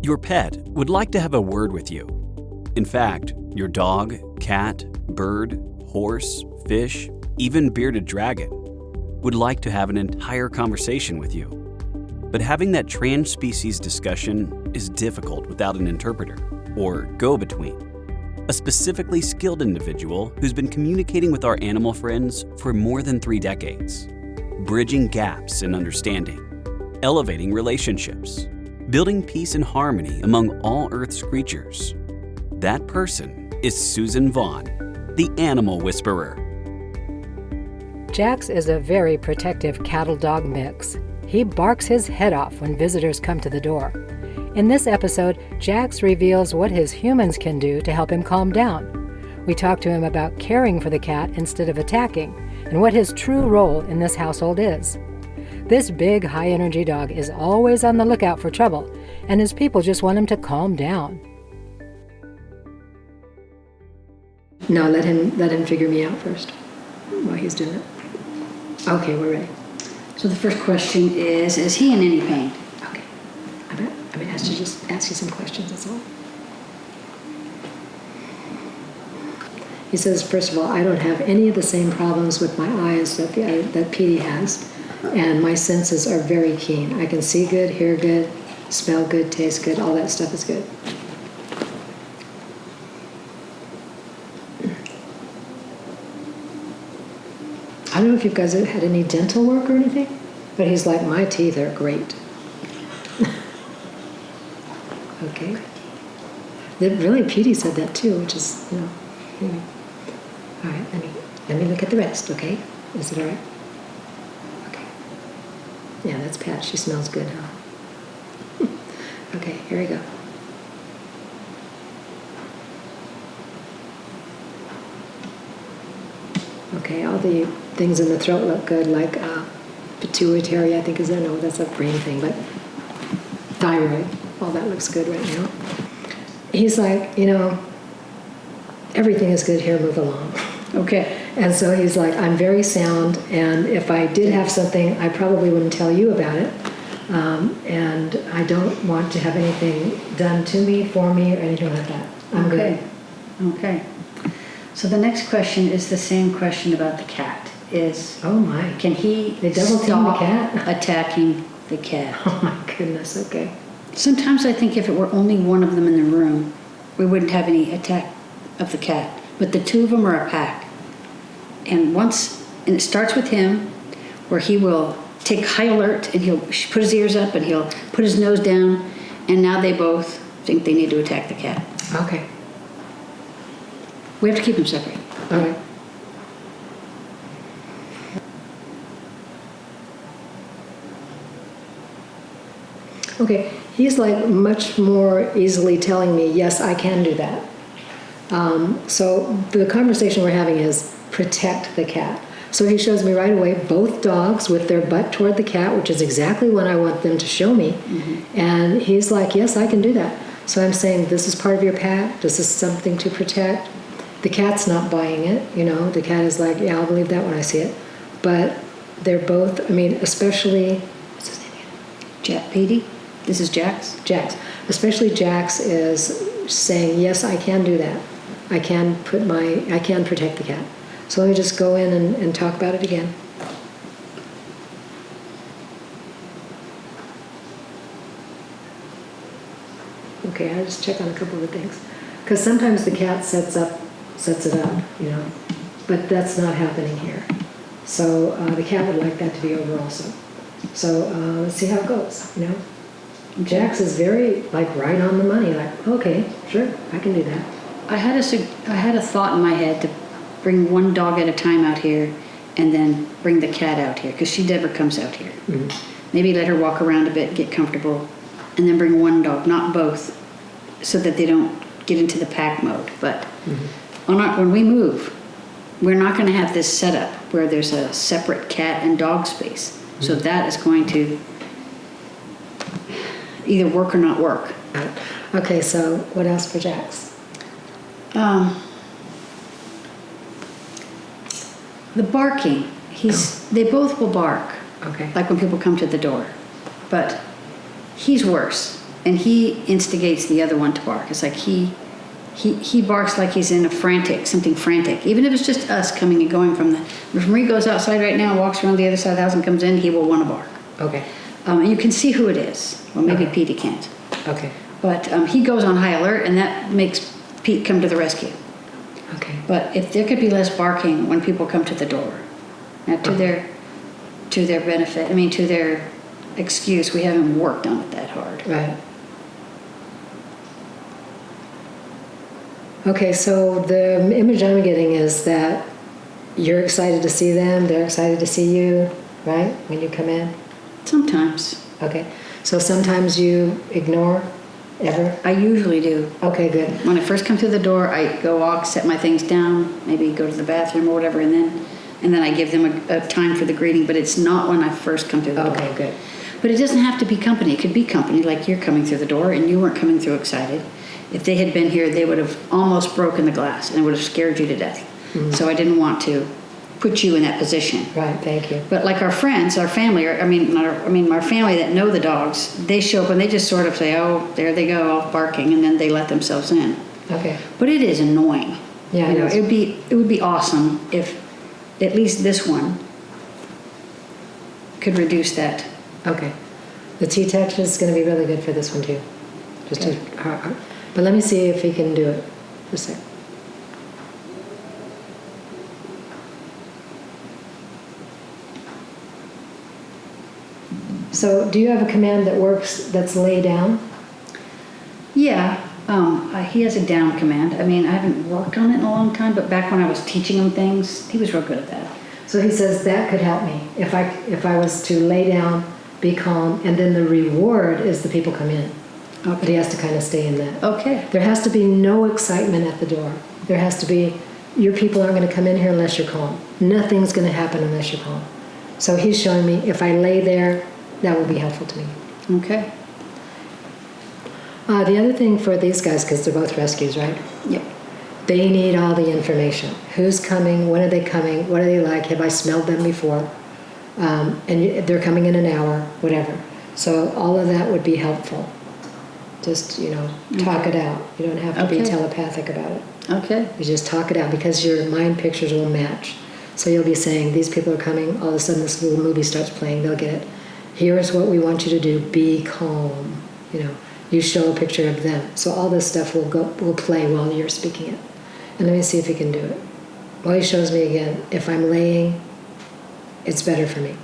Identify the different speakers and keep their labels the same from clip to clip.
Speaker 1: Your pet would like to have a word with you. In fact, your dog, cat, bird, horse, fish, even bearded dragon would like to have an entire conversation with you. But having that trans-species discussion is difficult without an interpreter or go-between, a specifically skilled individual who's been communicating with our animal friends for more than 3 decades, bridging gaps in understanding, elevating relationships, building peace and harmony among all Earth's creatures. That person is Suzan Vaughn, the Animal Whisperer.
Speaker 2: Jax is a very protective cattle-dog mix. He barks his head off when visitors come to the door. In this episode, Jax reveals what his humans can do to help him calm down. We talk to him about caring for the cat instead of attacking, and what his true role in this household is. This big, high-energy dog is always on the lookout for trouble, and his people just want him to calm down. No, let him figure me out first while he's doing it. Okay, we're ready.
Speaker 3: So the first question is he in any pain?
Speaker 2: Okay. I'm going to just ask you some questions, that's all. He says, first of all, I don't have any of the same problems with my eyes that Petey has, and my senses are very keen. I can see good, hear good, smell good, taste good, all that stuff is good. I don't know if you guys have had any dental work or anything, but he's like, my teeth are great. Okay. Really, Petey said that too, which is, anyway. All right, let me look at the rest, okay? Is it all right? Okay. Yeah, that's Pat. She smells good, huh? Okay, here we go. Okay, all the things in the throat look good, like pituitary, I think is there. No, that's a brain thing, but thyroid, all that looks good right now. He's like, everything is good here, move along. Okay. And so he's like, I'm very sound, and if I did have something, I probably wouldn't tell you about it. And I don't want to have anything done to me, for me, or anything like that. I'm good.
Speaker 3: Okay. So the next question is the same question about the cat.
Speaker 2: Oh my.
Speaker 3: Can he
Speaker 2: they double team the cat?
Speaker 3: Attacking the cat?
Speaker 2: Oh my goodness, okay. Sometimes
Speaker 3: I think if it were only one of them in the room, we wouldn't have any attack of the cat. But the two of them are a pack. And it starts with him, where he will take high alert, and he'll put his ears up, and he'll put his nose down, and now they both think they need to attack the cat.
Speaker 2: Okay.
Speaker 3: We have to keep them separate.
Speaker 2: All right. Okay, he's like much more easily telling me, yes, I can do that. So the conversation we're having is protect the cat. So he shows me right away both dogs with their butt toward the cat, which is exactly what I want them to show me. Mm-hmm. And he's like, yes, I can do that. So I'm saying, this is part of your pack. This is something to protect. The cat's not buying it, The cat is like, yeah, I'll believe that when I see it. But they're both, especially, what's his name again?
Speaker 3: Petey? This is Jax?
Speaker 2: Jax. Especially Jax is saying, yes, I can do that. I can protect the cat. So let me just go in and talk about it again. Okay, I'll just check on a couple of the things. Because sometimes the cat sets it up, but that's not happening here. So the cat would like that to be over also. So let's see how it goes, Jax is very, right on the money, okay, sure, I can do that.
Speaker 3: I had a thought in my head to bring one dog at a time out here and then bring the cat out here, because she never comes out here. Mm-hmm. Maybe let her walk around a bit, get comfortable, and then bring one dog, not both, so that they don't get into the pack mode. But when we move, we're not going to have this setup where there's a separate cat and dog space. Mm-hmm. So that is going to either work or not work.
Speaker 2: Okay, so what else for Jax?
Speaker 3: The barking. They both will bark.
Speaker 2: Okay.
Speaker 3: Like when people come to the door. But he's worse. and he instigates the other one to bark. It's like he barks like he's in something frantic. Even if it's just us coming and going from the. If Marie goes outside right now and walks around the other side of the house and comes in, he will want to bark.
Speaker 2: Okay.
Speaker 3: And you can see who it is. Well, maybe
Speaker 2: Okay.
Speaker 3: Petey can't.
Speaker 2: Okay.
Speaker 3: But he goes on high alert, and that makes Pete come to the rescue.
Speaker 2: Okay.
Speaker 3: But if there could be less barking when people come to the door, now to their benefit, to their excuse, we haven't worked on it that hard.
Speaker 2: Right. Okay, so the image I'm getting is that you're excited to see them, they're excited to see you, right? When you come in?
Speaker 3: Sometimes.
Speaker 2: Okay. So sometimes you ignore ever?
Speaker 3: I usually do.
Speaker 2: Okay, good.
Speaker 3: When I first come through the door, I go walk, set my things down, maybe go to the bathroom or whatever, and then I give them a time for the greeting, but it's not when I first come through the door.
Speaker 2: Okay, good.
Speaker 3: But it doesn't have to be company. It could be company, like you're coming through the door and you weren't coming through excited. If they had been here, they would have almost broken the glass and it would have scared you to death. Mm-hmm. So I didn't want to put you in that position.
Speaker 2: Right, thank you.
Speaker 3: But like our friends, our family, our family that know the dogs, they show up and they just sort of say, oh, there they go, off barking, and then they let themselves in.
Speaker 2: Okay.
Speaker 3: But it is annoying.
Speaker 2: Yeah,
Speaker 3: it would be awesome if at least this one could reduce that.
Speaker 2: Okay. The T-touch is going to be really good for this one too. Just okay. But let me see if he can do it. Just a sec. So do you have a command that works that's lay down?
Speaker 3: Yeah. He has a down command. I haven't worked on it in a long time, but back when I was teaching him things, he was real good at that.
Speaker 2: So he says that could help me if I was to lay down, be calm, and then the reward is the people come in. Okay. But he has to kind of stay in that.
Speaker 3: Okay.
Speaker 2: There has to be no excitement at the door. There has to be, your people aren't going to come in here unless you're calm. Nothing's going to happen unless you're calm. So he's showing me if I lay there, that will be helpful to me.
Speaker 3: Okay.
Speaker 2: The other thing for these guys, because they're both rescues, right?
Speaker 3: Yep.
Speaker 2: They need all the information. Who's coming? When are they coming? What are they like? Have I smelled them before? And they're coming in an hour, whatever. So all of that would be helpful. Just, talk it out. You don't have to be telepathic about it.
Speaker 3: Okay.
Speaker 2: You just talk it out because your mind pictures will match. So you'll be saying, these people are coming. All of a sudden this little movie starts playing. They'll get it. Here's what we want you to do. Be calm. You show a picture of them. So all this stuff will play while you're speaking it. And let me see if he can do it. Well, he shows me again. If I'm laying, it's better for me.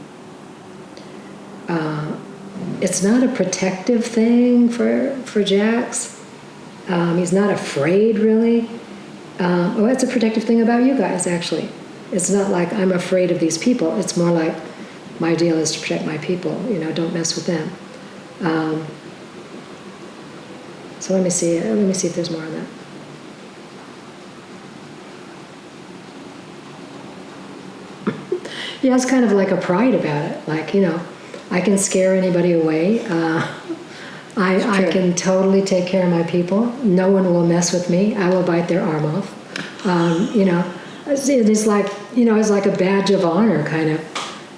Speaker 2: It's not a protective thing for Jax. He's not afraid, really. It's a protective thing about you guys, actually. It's not like I'm afraid of these people. It's more like my deal is to protect my people. Don't mess with them. So let me see if there's more on that. He has kind of like a pride about it. Like, I can scare anybody away. I can totally take care of my people. No one will mess with me. I will bite their arm off. It's like, it's like a badge of honor, kind of.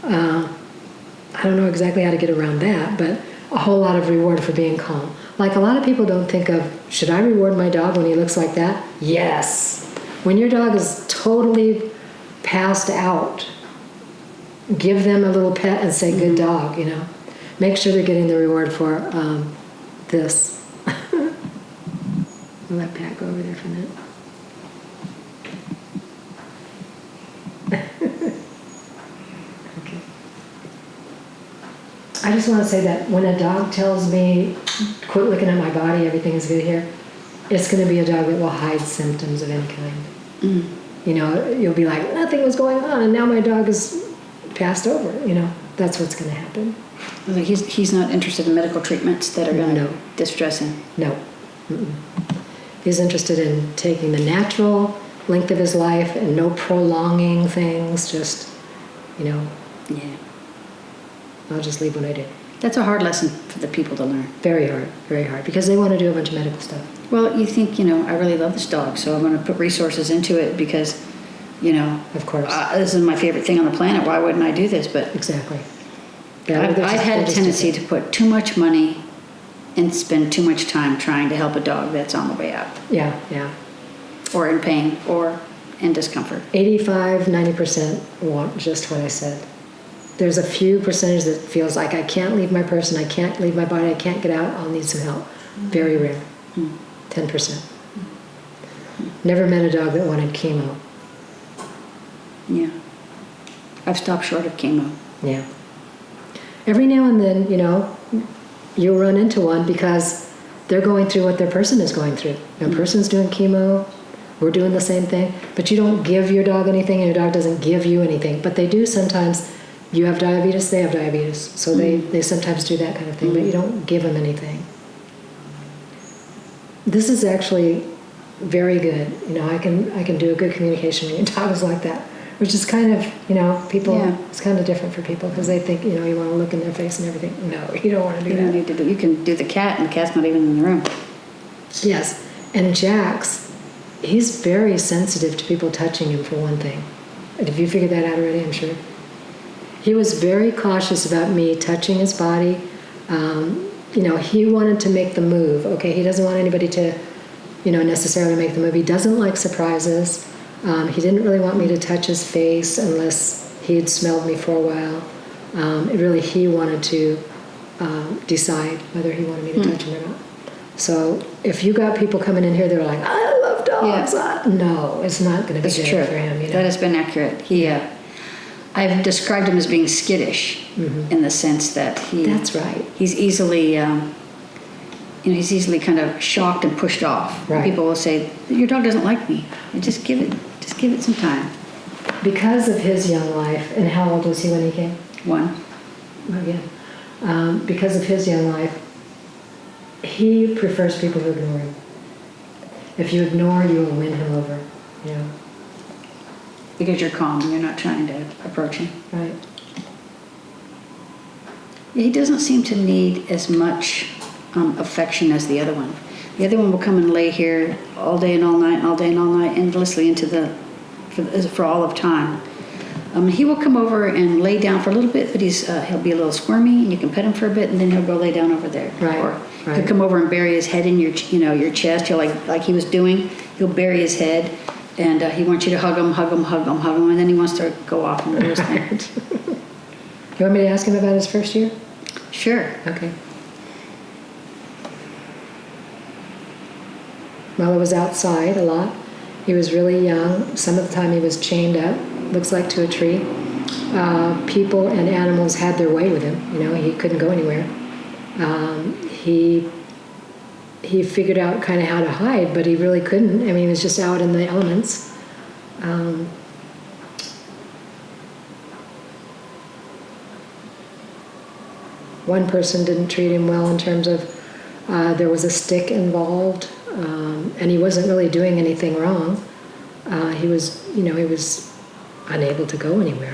Speaker 2: I don't know exactly how to get around that, but a whole lot of reward for being calm. Like a lot of people don't think of, should I reward my dog when he looks like that? Yes. When your dog is totally passed out, give them a little pet and say, good dog, Make sure they're getting the reward for this. I'll let Pat go over there for a minute. Okay. I just want to say that when a dog tells me, quit looking at my body, everything is good here, it's going to be a dog that will hide symptoms of any kind. Mm. You'll be like, nothing was going on, and now my dog is passed over. That's what's going to happen.
Speaker 3: Like he's not interested in medical treatments that are going to distress him. No.
Speaker 2: Mm-mm. He's interested in taking the natural length of his life and no prolonging things. Just, Yeah. I'll just leave when I do.
Speaker 3: That's a hard lesson for the people to learn. Very hard, because they want to do a bunch of medical stuff. Well, you think, I really love this dog, so I'm going to put resources into it because,
Speaker 2: Of course.
Speaker 3: This is my favorite thing on the planet. Why wouldn't I do this? But
Speaker 2: exactly.
Speaker 3: I've had a tendency to put too much money and spend too much time trying to help a dog that's on the way out,
Speaker 2: Yeah, yeah.
Speaker 3: or in pain, or in discomfort.
Speaker 2: 85-90% want just what I said. There's a few percentage that feels like I can't leave my person, I can't leave my body, I can't get out, I'll need some help. Very rare. 10%. Never met a dog that wanted chemo.
Speaker 3: Yeah. I've stopped short of chemo.
Speaker 2: Yeah. Every now and then, you'll run into one because they're going through what their person is going through. Their person's doing chemo, we're doing the same thing, but you don't give your dog anything and your dog doesn't give you anything. But they do sometimes. You have diabetes, they have diabetes. So they sometimes do that kind of thing, but you don't give them anything. This is actually very good. I can do a good communication when your dog is like that, which is kind of, people, it's kind of different for people because they think, you want to look in their face and everything. No, you don't want to do that.
Speaker 3: You don't need to do. You can do the cat, and the cat's not even in the room.
Speaker 2: Yes, and Jax, he's very sensitive to people touching him, for one thing. Have you figured that out already? I'm sure. He was very cautious about me touching his body. He wanted to make the move. Okay, he doesn't want anybody to, necessarily make the move. He doesn't like surprises. He didn't really want me to touch his face unless he had smelled me for a while. He wanted to decide whether he wanted me to touch him or not. So if you got people coming in here, they're like, I love dogs.
Speaker 3: Yeah.
Speaker 2: No, it's not going to be good for him.
Speaker 3: That has been accurate. I've described him as being skittish in the sense that
Speaker 2: That's right.
Speaker 3: He's easily, he's easily kind of shocked and pushed off.
Speaker 2: Right.
Speaker 3: People will say, "Your dog doesn't like me." And just give it some time.
Speaker 2: Because of his young life, and how old was he when he came?
Speaker 3: 1.
Speaker 2: Oh, yeah. Because of his young life, he prefers people who ignore him. If you ignore, you will win him over.
Speaker 3: Because you're calm and you're not trying to approach him.
Speaker 2: Right.
Speaker 3: He doesn't seem to need as much affection as the other one. The other one will come and lay here all day and all night, endlessly for all of time. He will come over and lay down for a little bit, but he'll be a little squirmy, and you can pet him for a bit, and then he'll go lay down over there.
Speaker 2: Right.
Speaker 3: Or he'll come over and bury his head in your chest. He'll like he was doing. He'll bury his head, and he wants you to hug him, and then he wants to go off and do his thing.
Speaker 2: You want me to ask him about his first year?
Speaker 3: Sure.
Speaker 2: Okay. Well, I was outside a lot. He was really young. Some of the time he was chained up, looks like to a tree. People and animals had their way with him. He couldn't go anywhere. He figured out kind of how to hide, but he really couldn't. I mean, he was just out in the elements. One person didn't treat him well in terms of there was a stick involved, and he wasn't really doing anything wrong. He was unable to go anywhere,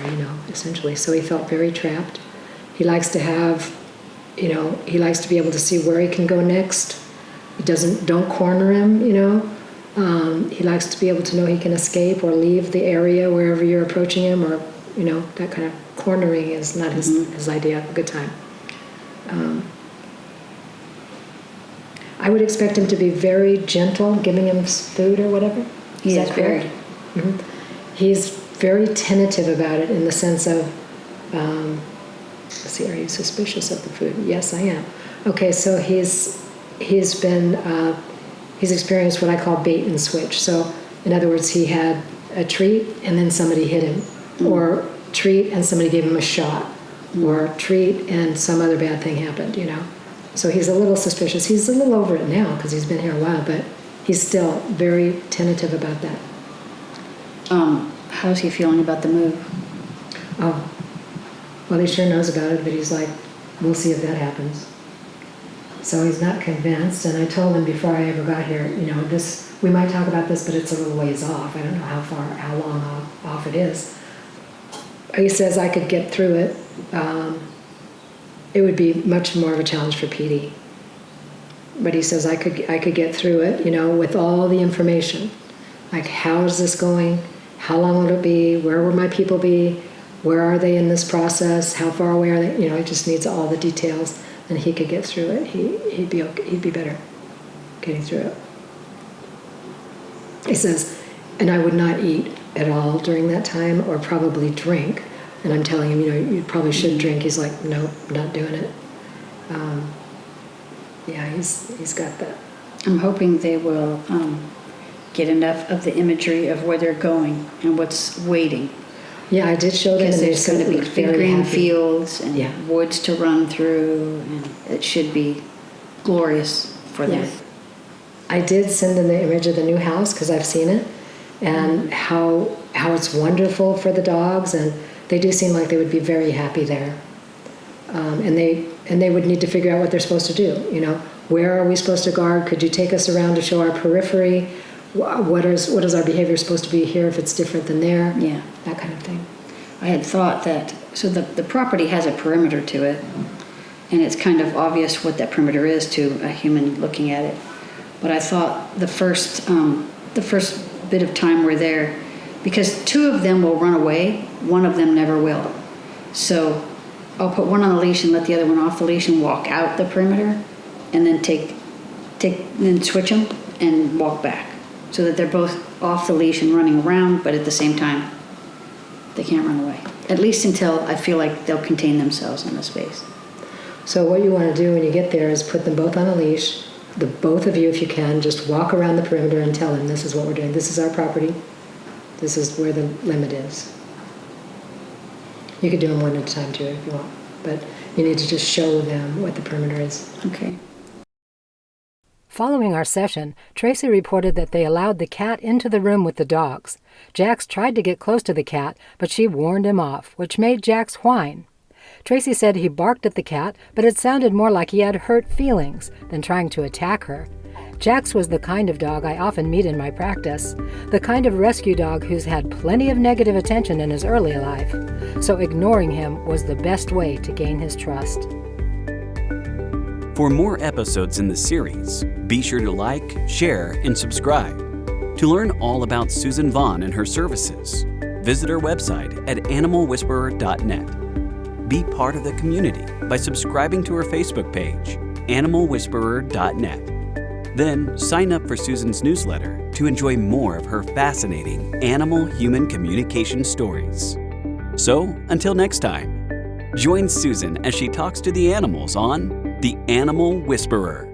Speaker 2: essentially. So he felt very trapped. He likes to have, he likes to be able to see where he can go next. Don't corner him, He likes to be able to know he can escape or leave the area wherever you're approaching him, or, that kind of cornering is not his idea of a good time. I would expect him to be very gentle, giving him food or whatever.
Speaker 3: He is very.
Speaker 2: He's very tentative about it in the sense of, let's see, are you suspicious of the food? Yes, I am. Okay, so he's experienced what I call bait and switch. So, in other words, he had a treat and then somebody hit him, or treat and somebody gave him a shot, or treat and some other bad thing happened, So he's a little suspicious. He's a little over it now because he's been here a while, but he's still very tentative about that.
Speaker 3: How's he feeling about the move?
Speaker 2: Oh, well, he sure knows about it, but he's like, we'll see if that happens. So he's not convinced, and I told him before I ever got here, we might talk about this, but it's a little ways off. I don't know how long off it is. He says I could get through it. It would be much more of a challenge for Petey. But he says I could get through it, with all the information. Like, how is this going? How long will it be? Where will my people be? Where are they in this process? How far away are they? It just needs all the details. and he could get through it, he'd be okay, he'd be better getting through it. He says, and I would not eat at all during that time, or probably drink. And I'm telling him, you probably should drink. He's like, nope, not doing it. Yeah, he's got that.
Speaker 3: I'm hoping they will get enough of the imagery of where they're going and what's waiting.
Speaker 2: Yeah, I did show them.
Speaker 3: Because there's going to be big green fields and
Speaker 2: Yeah.
Speaker 3: woods to run through, and it should be glorious for them.
Speaker 2: Yes. I did send them the image of the new house because I've seen it, and how it's wonderful for the dogs, and they do seem like they would be very happy there. And they would need to figure out what they're supposed to do. Where are we supposed to guard? Could you take us around to show our periphery? What is our behavior supposed to be here if it's different than there?
Speaker 3: Yeah.
Speaker 2: That kind of thing.
Speaker 3: I had thought that, so the property has a perimeter to it, and it's kind of obvious what that perimeter is to a human looking at it. But I thought the first bit of time we're there, because 2 of them will run away, 1 of them never will. So I'll put one on the leash and let the other one off the leash and walk out the perimeter, and then then switch them and walk back, so that they're both off the leash and running around, but at the same time, they can't run away. At least until I feel like they'll contain themselves in the space.
Speaker 2: So what you want to do when you get there is put them both on a leash. The both of you, if you can, just walk around the perimeter and tell them, this is what we're doing. This is our property. This is where the limit is. You could do them one at a time too if you want, but you need to just show them what the perimeter is.
Speaker 3: Okay.
Speaker 4: Following our session, Tracy reported that they allowed the cat into the room with the dogs. Jax tried to get close to the cat, but she warned him off, which made Jax whine. Tracy said he barked at the cat, but it sounded more like he had hurt feelings than trying to attack her. Jax was the kind of dog I often meet in my practice, the kind of rescue dog who's had plenty of negative attention in his early life, so ignoring him was the best way to gain his trust.
Speaker 1: For more episodes in the series, be sure to like, share, and subscribe. To learn all about Suzan Vaughn and her services, visit her website at animalwhisperer.net. Be part of the community by subscribing to her Facebook page, animalwhisperer.net. Then sign up for Suzan's newsletter to enjoy more of her fascinating animal-human communication stories. So, until next time, join Suzan as she talks to the animals on The Animal Whisperer.